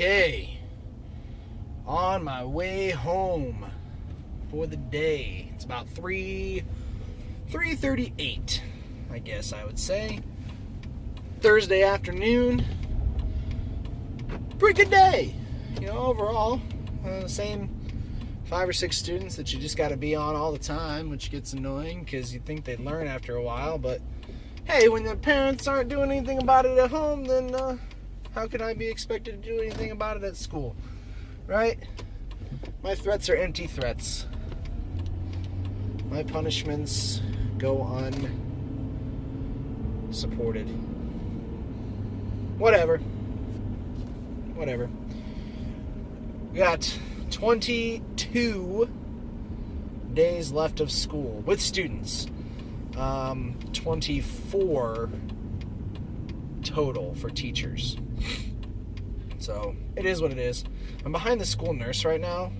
Okay, on my way home for the day. It's about 3:38, I guess I would say. Thursday afternoon. Pretty good day, overall. Same 5 or 6 students that you just got to be on all the time, which gets annoying because you think they'd learn after a while. But hey, when the parents aren't doing anything about it at home, then how can I be expected to do anything about it at school, right? My threats are empty threats. My punishments go unsupported. Whatever. We got 22 days left of school with students. 24 total for teachers. So it is what it is. I'm behind the school nurse right now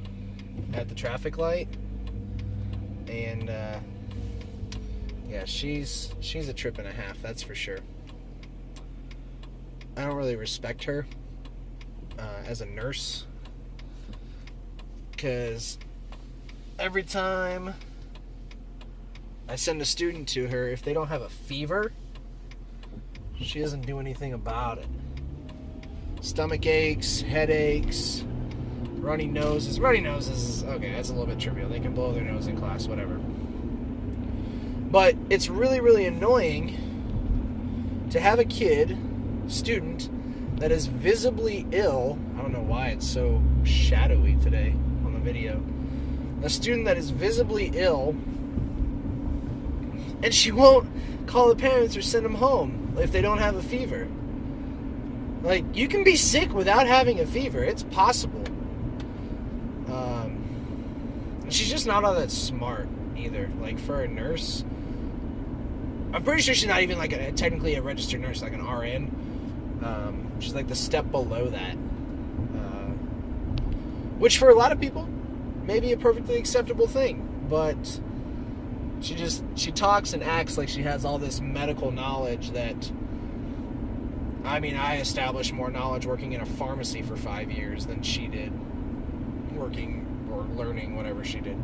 at the traffic light, and yeah, she's a trip and a half, that's for sure. I don't really respect her as a nurse, because every time I send a student to her, if they don't have a fever, she doesn't do anything about it. Stomach aches, headaches, runny noses. Runny noses, okay, that's a little bit trivial. They can blow their nose in class, whatever. But it's really, really annoying to have a student, that is visibly ill. I don't know why it's so shadowy today on the video. A student that is visibly ill, and she won't call the parents or send them home if they don't have a fever. Like, you can be sick without having a fever. It's possible. She's just not all that smart either. Like, for a nurse, I'm pretty sure she's not even like technically a registered nurse, like an RN. She's like the step below that. Which for a lot of people may be a perfectly acceptable thing. But she talks and acts like she has all this medical knowledge that, I mean, I established more knowledge working in a pharmacy for 5 years than she did working or learning whatever she did.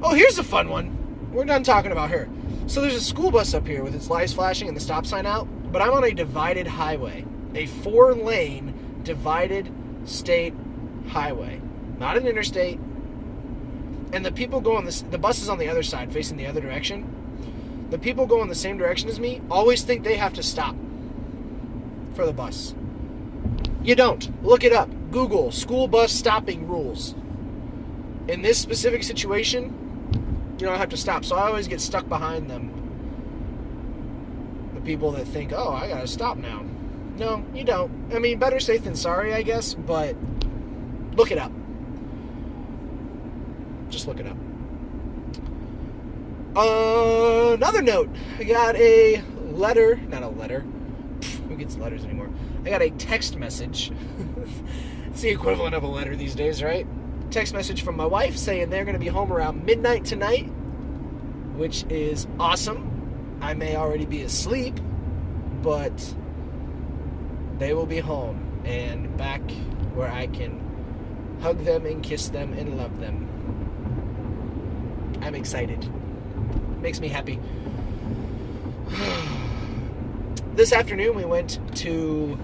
Oh, here's a fun one. We're done talking about her. So there's a school bus up here with its lights flashing and the stop sign out, but I'm on a divided highway. A 4-lane divided state highway. Not an interstate. And the people go on the bus is on the other side, facing the other direction. The people go in the same direction as me always think they have to stop for the bus. You don't. Look it up. Google school bus stopping rules. In this specific situation, you don't have to stop. So I always get stuck behind them. The people that think, oh, I gotta stop now. No, you don't. I mean, better safe than sorry, I guess, but look it up. Just look it up. Another note. I got a letter. Not a letter. Who gets letters anymore? I got a text message. It's the equivalent of a letter these days, right? Text message from my wife saying they're going to be home around midnight tonight, which is awesome. I may already be asleep, but they will be home and back where I can hug them and kiss them and love them. I'm excited. Makes me happy. This afternoon we went to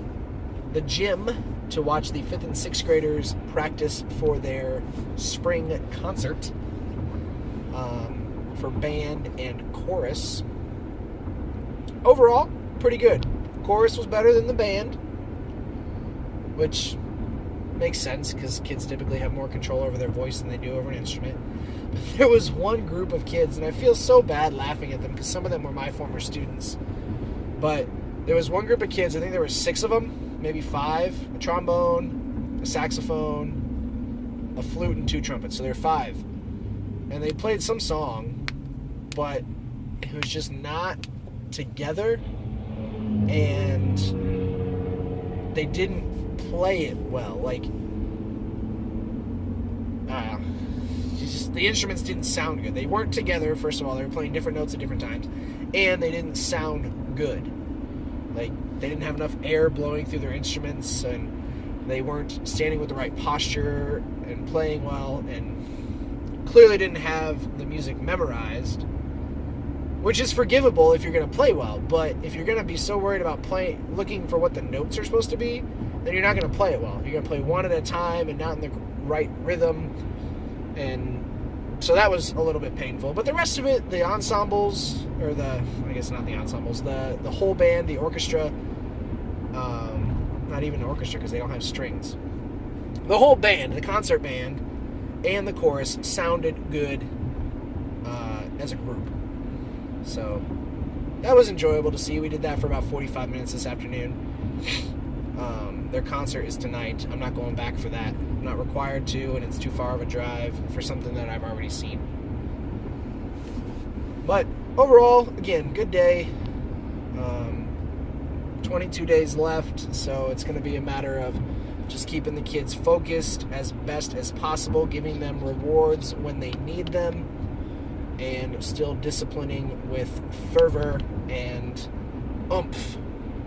the gym to watch the 5th and 6th graders practice for their spring concert for band and chorus. Overall, pretty good. Chorus was better than the band, which makes sense because kids typically have more control over their voice than they do over an instrument. But there was one group of kids, and I feel so bad laughing at them because some of them were my former students. But there was one group of kids, I think there were 6 of them, maybe 5, a trombone, a saxophone, a flute, and 2 trumpets. So there were 5. And they played some song, but it was just not together, and they didn't play it well. Like, the instruments didn't sound good. They weren't together, first of all. They were playing different notes at different times, and they didn't sound good. Like, they didn't have enough air blowing through their instruments, and They weren't standing with the right posture and playing well, and clearly didn't have the music memorized, which is forgivable if you're going to play well. But if you're going to be so worried about looking for what the notes are supposed to be, then you're not going to play it well. You're going to play one at a time and not in the right rhythm. And so that was a little bit painful. But the rest of it, the ensembles, or I guess not the ensembles, the whole band, the orchestra, not even the orchestra because they don't have strings. The whole band, the concert band, and the chorus sounded good as a group. So that was enjoyable to see. We did that for about 45 minutes this afternoon. Their concert is tonight. I'm not going back for that. I'm not required to, and it's too far of a drive for something that I've already seen. But overall, again, good day. 22 days left, so it's going to be a matter of just keeping the kids focused as best as possible, giving them rewards when they need them, and still disciplining with fervor and oomph,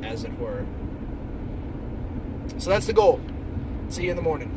as it were. So that's the goal. See you in the morning.